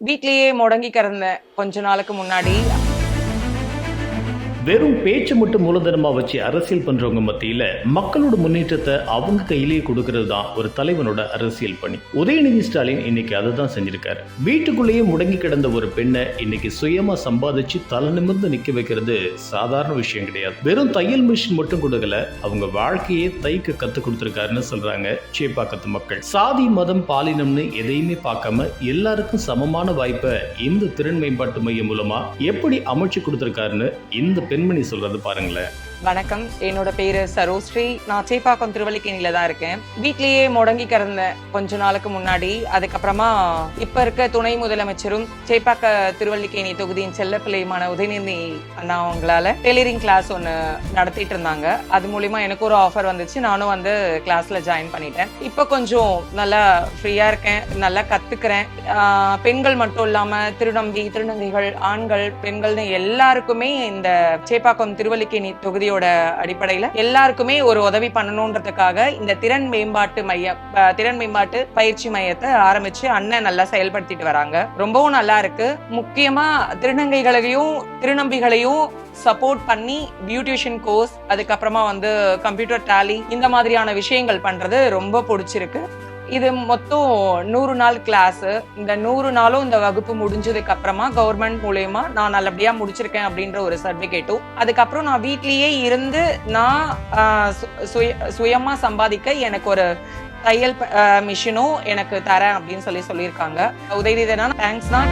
வீட்லயே முடங்கி கிடந்தேன் கொஞ்ச நாளுக்கு முன்னாடி. வெறும் பேச்சு மட்டும் மூலதனமா வச்சு அரசியல் பண்றவங்க மத்தியில மக்களோட முன்னேற்றத்தை அவங்க கையிலேயே கொடுக்கறது தான் ஒரு தலைவனோட அரசியல் பணி. உதயநிதி ஸ்டாலின் இன்னைக்கு அதை தான் செஞ்சிருக்காரு. வீட்டுக்குள்ளேயே முடங்கி கிடந்த ஒரு பெண்ணை இன்னைக்கு சுயமா சம்பாதிச்சு தலை நிமிர்ந்து நிக்க வைக்கிறது சாதாரண விஷயம் கிடையாது. வெறும் தையல் மிஷின் மட்டும் கொடுக்கல, அவங்க வாழ்க்கையே தைக்க கத்து கொடுத்திருக்காருன்னு சொல்றாங்க சேப்பாக்கத்து மக்கள். சாதி மதம் பாலினம்னு எதையுமே பார்க்காம எல்லாருக்கும் சமமான வாய்ப்பை இந்த திறன் மேம்பாட்டு மையம் மூலமா எப்படி அமைச்சு கொடுத்திருக்காருன்னு இந்த பெண்மணி சொல்றது பாருங்களேன். வணக்கம், என்னோட பேரு சரோஸ்ரீ. நான் சேப்பாக்கம் திருவல்லிக்கேணியில தான் இருக்கேன். வீட்லயே முடங்கி கிடந்தேன் கொஞ்ச நாளுக்கு முன்னாடி. அதுக்கப்புறமா இப்ப இருக்க துணை முதலமைச்சரும் சேப்பாக்க திருவல்லிக்கேணி தொகுதியின் செல்லப்பிள்ளையுமான உதயநிதி அண்ணா அவங்களால டெய்லரிங் கிளாஸ் ஒன்று நடத்திட்டு இருந்தாங்க. அது மூலியமா எனக்கு ஒரு ஆஃபர் வந்துச்சு. நானும் வந்து கிளாஸ்ல ஜாயின் பண்ணிட்டேன். இப்ப கொஞ்சம் நல்லா ஃப்ரீயா இருக்கேன், நல்லா கத்துக்கிறேன். பெண்கள் மட்டும் இல்லாம திருநங்கைகள், ஆண்கள், பெண்கள்னு எல்லாருக்குமே இந்த சேப்பாக்கம் திருவல்லிக்கேணி தொகுதி அடிப்படையில எல்லாருக்குமே ஒரு உதவி பண்ணணும்ன்றதுக்காக இந்த திறன் மேம்பாட்டு பயிற்சி மையத்தை ஆரம்பிச்சு அண்ணன் நல்லா செயல்படுத்திட்டு வராங்க. ரொம்பவும் நல்லா இருக்கு. முக்கியமா திருநம்பிகளையும் சப்போர்ட் பண்ணி பியூட்டிஷியன் கோர்ஸ், அதுக்கப்புறமா வந்து கம்ப்யூட்டர் டேலி, இந்த மாதிரியான விஷயங்கள் பண்றது ரொம்ப பிடிச்சிருக்கு. இது மொத்தம் 100 நாள் கிளாஸ். இந்த 100 நாளும் இந்த வகுப்பு முடிஞ்சதுக்கு அப்புறமா கவர்மெண்ட் மூலமா நான் நல்லபடியா முடிச்சிருக்கேன் அப்படின்ற ஒரு சர்டிபிகேட்டும், அதுக்கப்புறம் நான் வீட்லயே இருந்து நான் சுயமா சம்பாதிக்க எனக்கு ஒரு தையல் மிஷினும் எனக்கு தரேன் அப்படின்னு சொல்லியிருக்காங்க. உதயநிதி தேங்க்ஸ் தான்.